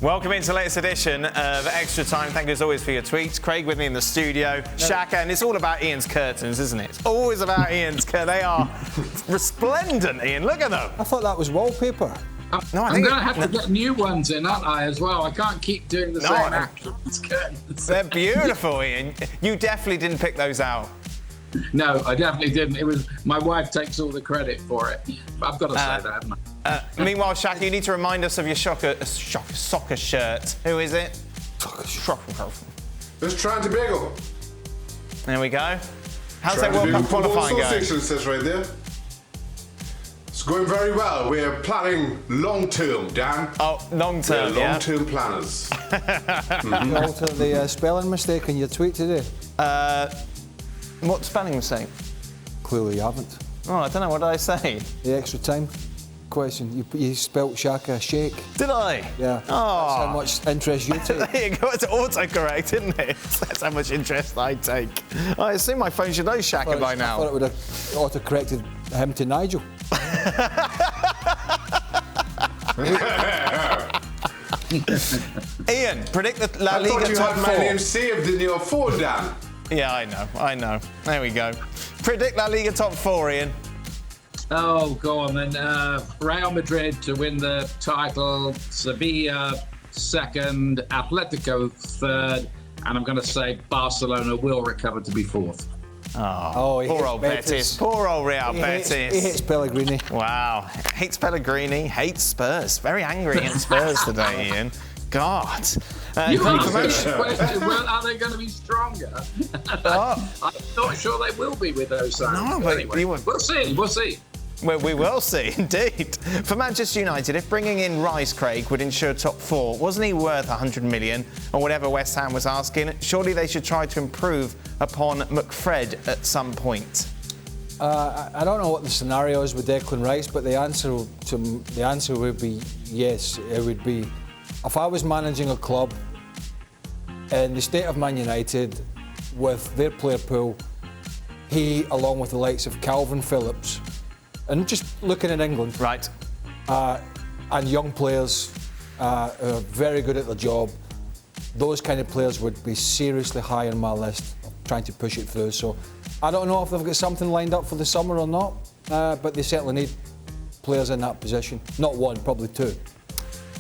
Welcome into the latest edition of Extra Time. Thank you as always for your tweets. Craig with me in the studio. Shaka, and it's all about Ian's curtains, isn't it? It's always about Ian's curtains. They are resplendent, Ian. Look at them. I thought that was wallpaper. No, I'm going to have to get new ones in, aren't I, as well? I can't keep doing the same actions. They're beautiful, Ian. You definitely didn't pick those out. No, I definitely didn't. It was my wife takes all the credit for it. I've got to say that, haven't I? Meanwhile, Shaka, you need to remind us of your soccer shirt. Who is it? It's trying to bagel. There we go. How's that World Cup qualifying going? It says right there. It's going very well. We're planning long term, Dan. Oh, long term, We're long-term planners. You altered the spelling mistake in your tweet today. What spelling mistake? Clearly you haven't. Oh, I don't know. What did I say? The extra time question. You spelt Shaka shake. Did I? Yeah. Oh. That's how much interest you take. There you go. It's autocorrect, isn't it? That's how much interest I take. I assume my phone should know Shaka by now. I thought it would have autocorrected him to Nigel. Ian, predict the LaLiga top 4. I thought you had my name saved in your phone, Dan. Yeah, I know. There we go. Predict LaLiga top 4, Ian. Oh, go on then. Real Madrid to win the title, Sevilla second, Atletico third, and I'm going to say Barcelona will recover to be fourth. Oh, poor old Betis. Poor old Real Betis. He hates Pellegrini. Wow. Hates Pellegrini, hates Spurs. Very angry against Spurs today, Ian. God. You asked the question, well, are they going to be stronger? I'm not sure they will be with those signings. No, but anyway, we'll see. Well, we will see, indeed. For Manchester United, if bringing in Rice, Craig, would ensure top 4, wasn't he worth 100 million or whatever West Ham was asking? Surely they should try to improve upon McFred at some point. I don't know what the scenario is with Declan Rice, but the answer would be yes. It would be, if I was managing a club in the state of Man United with their player pool, he, along with the likes of Calvin Phillips, and just looking at England, right, and young players who are very good at their job, those kind of players would be seriously high on my list of trying to push it through. So I don't know if they've got something lined up for the summer or not, but they certainly need players in that position. Not one, probably two.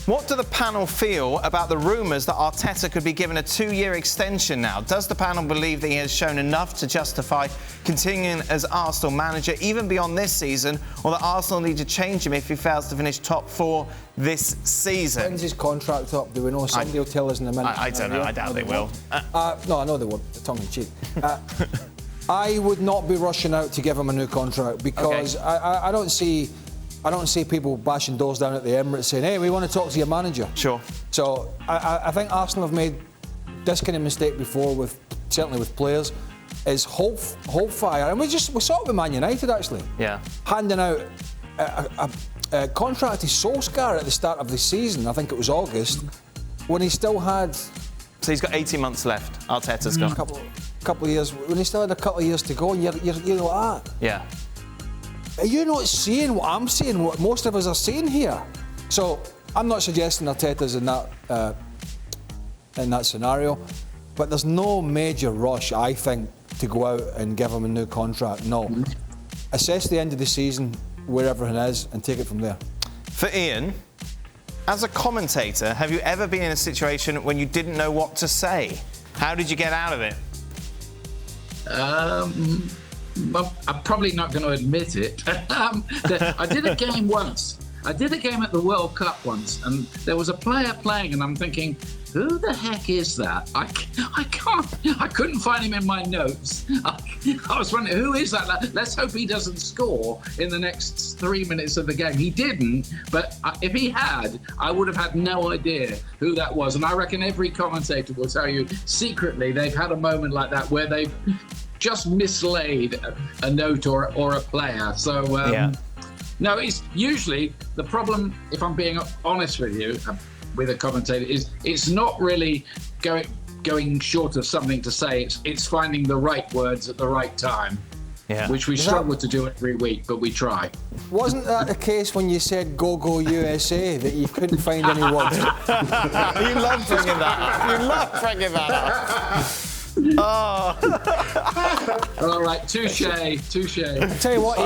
What do the panel feel about the rumours that Arteta could be given a 2-year extension now? Does the panel believe that he has shown enough to justify continuing as Arsenal manager even beyond this season, or that Arsenal need to change him if he fails to finish top 4 this season? When's his contract up? Do we know? Somebody will tell us in a minute. I don't know. I doubt they will. No, I know they won't. Tongue-in-cheek. I would not be rushing out to give him a new contract because I don't see people bashing doors down at the Emirates saying, hey, we want to talk to your manager. Sure. So I think Arsenal have made this kind of mistake before, certainly with players, is hold fire. And we saw it with Man United, actually. Yeah. Handing out a contract to Solskjaer at the start of the season, I think it was August, when he still had... So he's got 18 months left, Arteta's got. A couple of years. When he still had a couple of years to go, and you're like that. Yeah. Are you not seeing what I'm seeing, what most of us are seeing here? So I'm not suggesting Arteta's in that scenario, but there's no major rush, I think, to go out and give him a new contract. No. Assess the end of the season, where everything is, and take it from there. For Ian, as a commentator, have you ever been in a situation when you didn't know what to say? How did you get out of it? Well, I'm probably not going to admit it. I did a game once. I did a game at the World Cup once, and there was a player playing, and I'm thinking, who the heck is that? I couldn't find him in my notes. I was wondering, who is that? Let's hope he doesn't score in the next 3 minutes of the game. He didn't, but if he had, I would have had no idea who that was. And I reckon every commentator will tell you secretly they've had a moment like that where they've just mislaid a note or a player. So, no, it's usually the problem, if I'm being honest with you, with a commentator, is it's not really going short of something to say. It's finding the right words at the right time. which we struggle to do every week, but we try. Wasn't that the case when you said "Go Go USA" that you couldn't find any words? You love bringing that up. You love bringing that up. Oh. All right, touche. I tell you what,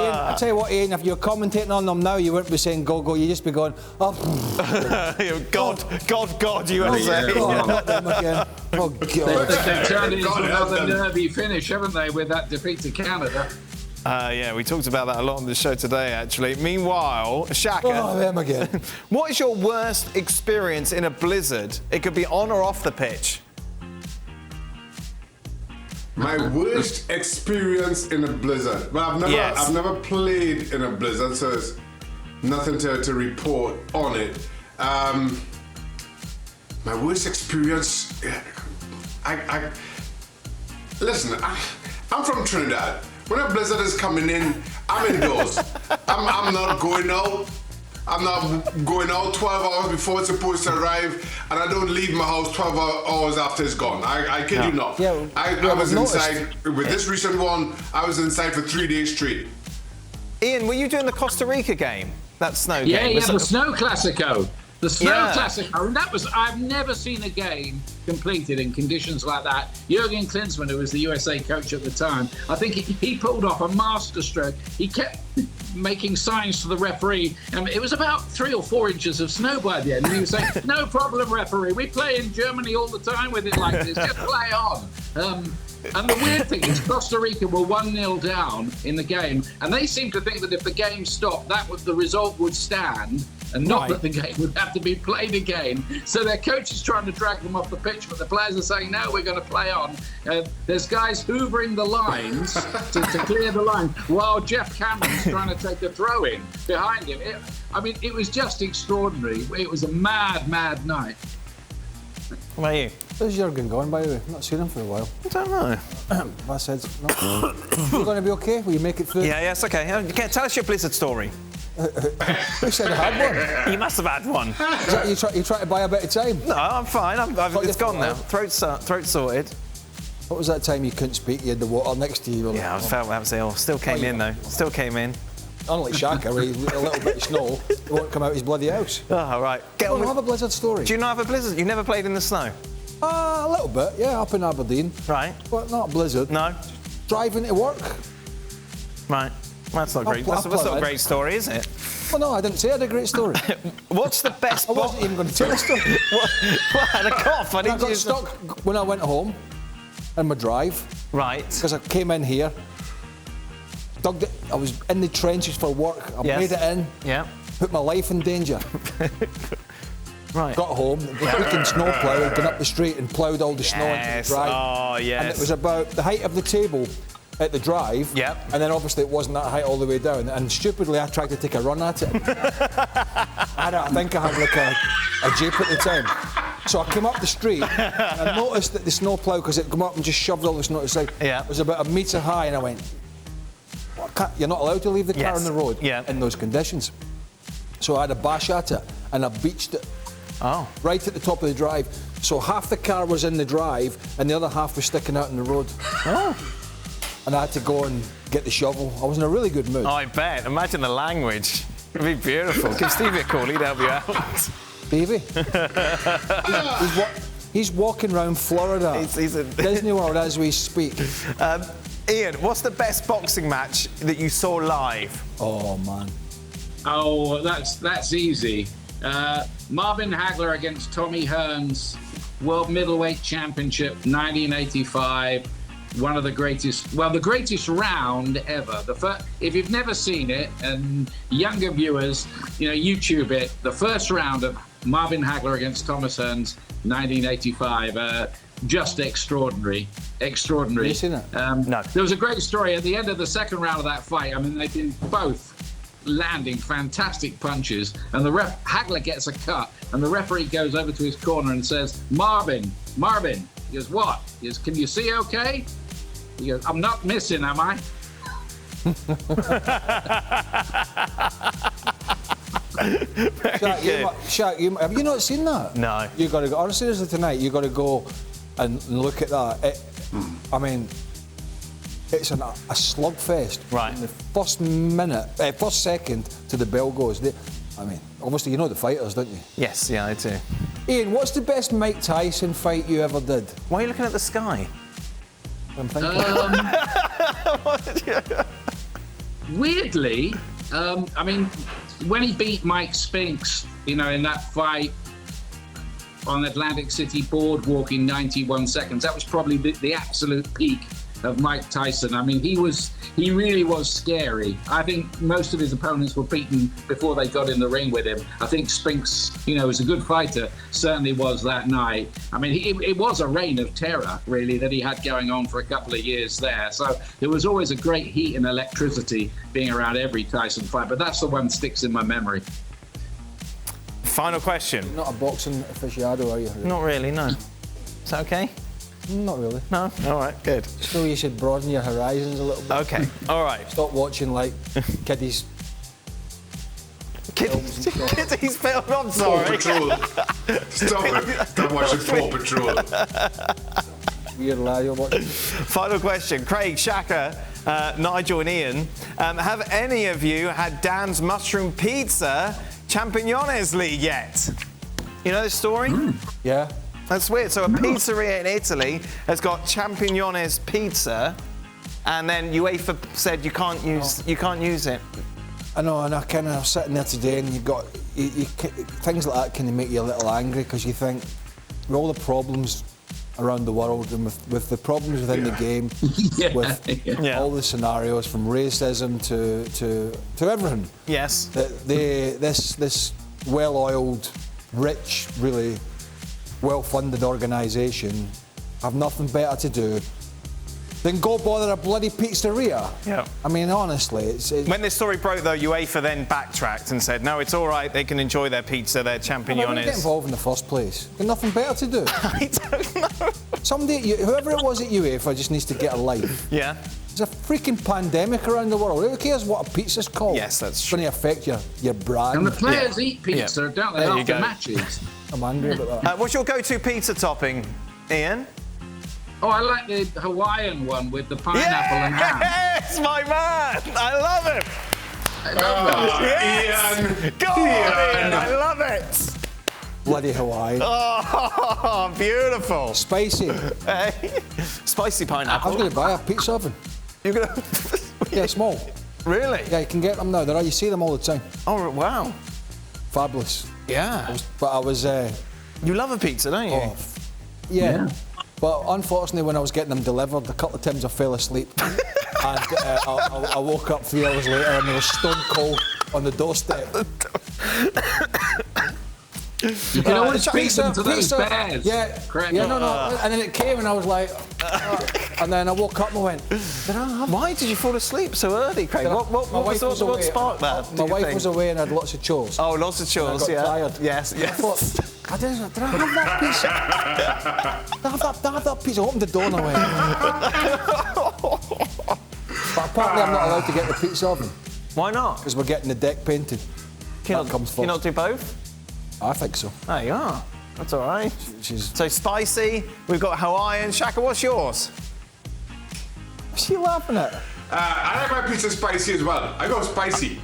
Ian. If you're commentating on them now, you wouldn't be saying "Go Go." You'd just be going, "Oh, God, USA." God, not them again. Oh God. They've turned it into another nervy finish, haven't they, with that defeat to Canada? Yeah, we talked about that a lot on the show today, actually. Meanwhile, Shaka, them again. what is your worst experience in a blizzard? It could be on or off the pitch. My worst experience in a blizzard. Well, I've never played in a blizzard, so there's nothing to report on it. My worst experience. Listen. I'm from Trinidad. When a blizzard is coming in, I'm indoors. I'm not going out. I'm not going out 12 hours before it's supposed to arrive, and I don't leave my house 12 hours after it's gone. I kid you not. Yeah, I was inside, with this recent one, I was inside for 3 days straight. Ian, were you doing the Costa Rica game? That snow game? Yeah, the Snow Classico. The Snow Classico. And I've never seen a game completed in conditions like that. Jurgen Klinsmann, who was the USA coach at the time, I think he pulled off a masterstroke. He kept making signs to the referee. It was about 3 or 4 inches of snow by the end. And he was saying, "No problem, referee. We play in Germany all the time with it like this. Just play on." And the weird thing is Costa Rica were 1-0 down in the game, and they seemed to think that if the game stopped, the result would stand, and not that the game would have to be played again. So their coach is trying to drag them off the pitch, but the players are saying, "No, we're going to play on." There's guys hoovering the lines to clear the line, while Jeff Cameron's trying to take a throw in behind him. It was just extraordinary. It was a mad, mad night. What about you? Where's Jurgen gone, by the way? I've not seen him for a while. I don't know. I said, no. You going to be okay? Will you make it through? Yeah, yes, okay. Tell us your blizzard story. Who said I had one? You must have had one. Is that you trying to buy a bit of time? No, I'm fine. It's gone now. Throat sorted. What was that time you couldn't speak? You had the water next to you. Yeah, I felt that was ill. Still came in, though. Still came in. Unlike Shaka, where a little bit of snow, he won't come out of his bloody house. Oh, right. I don't have a blizzard story. Do you not have a blizzard? You never played in the snow? A little bit, yeah, up in Aberdeen. Right. But not a blizzard. No? Driving to work. Right. That's not great. That's not a great story, is it? Well, no, I didn't say I had a great story. What's the best... I wasn't even going to tell a story. What? I had a cough. I got stuck when I went home in my drive. Right. Because I came in here. I was in the trenches for work. I made it in. Yeah. Put my life in danger. Right. Got home. The freaking snowplow had been up the street and ploughed all the snow into the drive. Oh, yes. And it was about the height of the table at the drive. Yep. And then obviously it wasn't that height all the way down. And stupidly, I tried to take a run at it. I think I had like a jeep at the time. So I came up the street and I noticed that the snowplow, because it came up and just shoved all the snow to the side, was about 1 metre high, and I went, you're not allowed to leave the car on the road in those conditions. So I had a bash at it and I beached it. Oh. Right at the top of the drive. So half the car was in the drive and the other half was sticking out in the road. Oh. And I had to go and get the shovel. I was in a really good mood. Oh, I bet. Imagine the language. It'd be beautiful. Give Stevie a call, he'd help you out. Stevie? He's walking around Florida, he's a Disney World as we speak. Ian, what's the best boxing match that you saw live? Oh, man. Oh, that's easy. Marvin Hagler against Tommy Hearns, World Middleweight Championship, 1985. One of the greatest, the greatest round ever. If you've never seen it, and younger viewers, YouTube it. The first round of Marvin Hagler against Thomas Hearns, 1985. Just extraordinary. Extraordinary. Have you seen it? No. There was a great story at the end of the second round of that fight. I mean, they've been both landing fantastic punches, and Hagler gets a cut, and the referee goes over to his corner and says, Marvin. He goes, what? He goes, can you see okay? He goes, I'm not missing, am I? Shaq, have you not seen that? No. You got to go. Honestly, seriously, tonight you got to go and look at that. I mean, it's a slugfest. Right. From the first second to the bell goes. I mean, obviously you know the fighters, don't you? Yes, yeah, I do. Ian, what's the best Mike Tyson fight you ever did? Why are you looking at the sky? I'm thinking. Weirdly, I mean, when he beat Mike Spinks, in that fight on Atlantic City Boardwalk in 91 seconds, that was probably the absolute peak of Mike Tyson. I mean, he really was scary. I think most of his opponents were beaten before they got in the ring with him. I think Spinks, was a good fighter, certainly was that night. I mean, it was a reign of terror, really, that he had going on for a couple of years there. So there was always a great heat and electricity being around every Tyson fight, but that's the one that sticks in my memory. Final question. Not a boxing aficionado, are you? Not really, no. Is that okay? Not really. No? All right, good. So you should broaden your horizons a little bit. Okay, all right. Stop watching, kiddies. Kiddies film, I'm Paw sorry. Patrol. Stop it. Stop watching Paw Patrol. Weird lad, you're watching. Final question. Craig, Shaka, Nigel and Ian, have any of you had Dan's Mushroom Pizza Champignons League yet? You know this story? Yeah. That's weird. So a pizzeria in Italy has got Champignons pizza, and then UEFA said you can't use it. I know, and I kind of was sitting there today, and things like that can make you a little angry because you think with all the problems around the world and with the problems within the game, with all the scenarios from racism to everything. Yes. This well-oiled, rich, really well-funded organisation have nothing better to do than go bother a bloody pizzeria. Yeah. I mean, honestly, it's When this story broke, though, UEFA then backtracked and said, no, it's all right, they can enjoy their pizza, their Why champignons. get involved in the first place? Got nothing better to do. I don't know. Somebody, whoever it was at UEFA, just needs to get a life. Yeah. There's a freaking pandemic around the world. Who cares what a pizza's called? Yes, that's It's going to affect your brand. And the players eat pizza, don't they, There you after go. matches? I'm angry about that. What's your go-to pizza topping, Ian? Oh, I like the Hawaiian one with the pineapple and ham. Yes, my man! I love it! I love that. Yes! Ian. Go on, Ian! I love it! Bloody Hawaii. Oh, beautiful! Spicy. Hey. Spicy I pineapple. was going to buy a pizza oven. You're gonna... Yeah, small. Really? Yeah, you can get them now. You see them all the time. Oh, wow. Fabulous. Yeah. But I was... You love a pizza, don't you? Yeah. But unfortunately, when I was getting them delivered, a couple of times I fell asleep. And I woke up 3 hours later and they were stone cold on the doorstep. You can always beat them to those bears. Yeah, no. And then it came and I was like... and then I woke up and I went, did I have... Why did you fall asleep so early, Craig? What sparked that? My wife was away and had lots of chores. Oh, lots of chores, I got tired. Yes. I thought, did I have that pizza? Did I have that pizza? I opened the door and I went. But apparently I'm not allowed to get the pizza oven. Why not? Because we're getting the deck painted. Can comes first. you not do both? I think so. There you are. That's all right. She's... So spicy, we've got Hawaiian. Shaka, what's yours? What's she laughing at? I like my pizza spicy as well. I go spicy.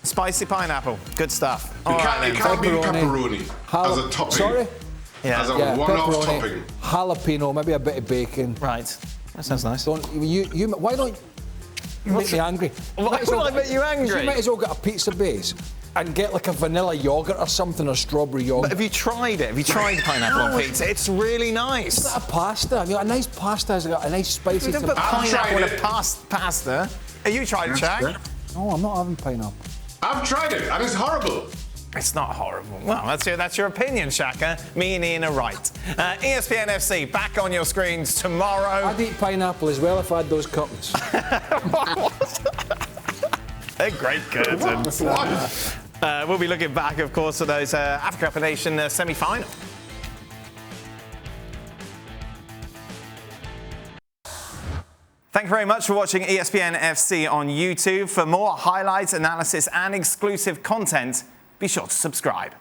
Spicy pineapple. Good stuff. You All can't, right, you then. can't beat pepperoni as a topping. Sorry? Yeah. As a one-off pepperoni, topping. jalapeno, maybe a bit of bacon. Right. That sounds nice. Why don't you make me angry? Why would I make you angry? You might as well get a pizza base and get like a vanilla yogurt or something, or strawberry yogurt. But have you tried it? Have you tried pineapple on pizza? It's really nice. Is that a pasta? I mean, a nice pasta has got a nice spicy... You don't put pineapple in a pasta. Have you tried it, Jack? No, I'm not having pineapple. I've tried it and it's horrible. It's not horrible. Well, that's your opinion, Shaka. Me and Ian are right. ESPN FC back on your screens tomorrow. I'd eat pineapple as well if I had those curtains. They're great curtains. We'll be looking back, of course, at those Africa Cup of Nations semi-final. Thank you very much for watching ESPN FC on YouTube. For more highlights, analysis, and exclusive content, be sure to subscribe.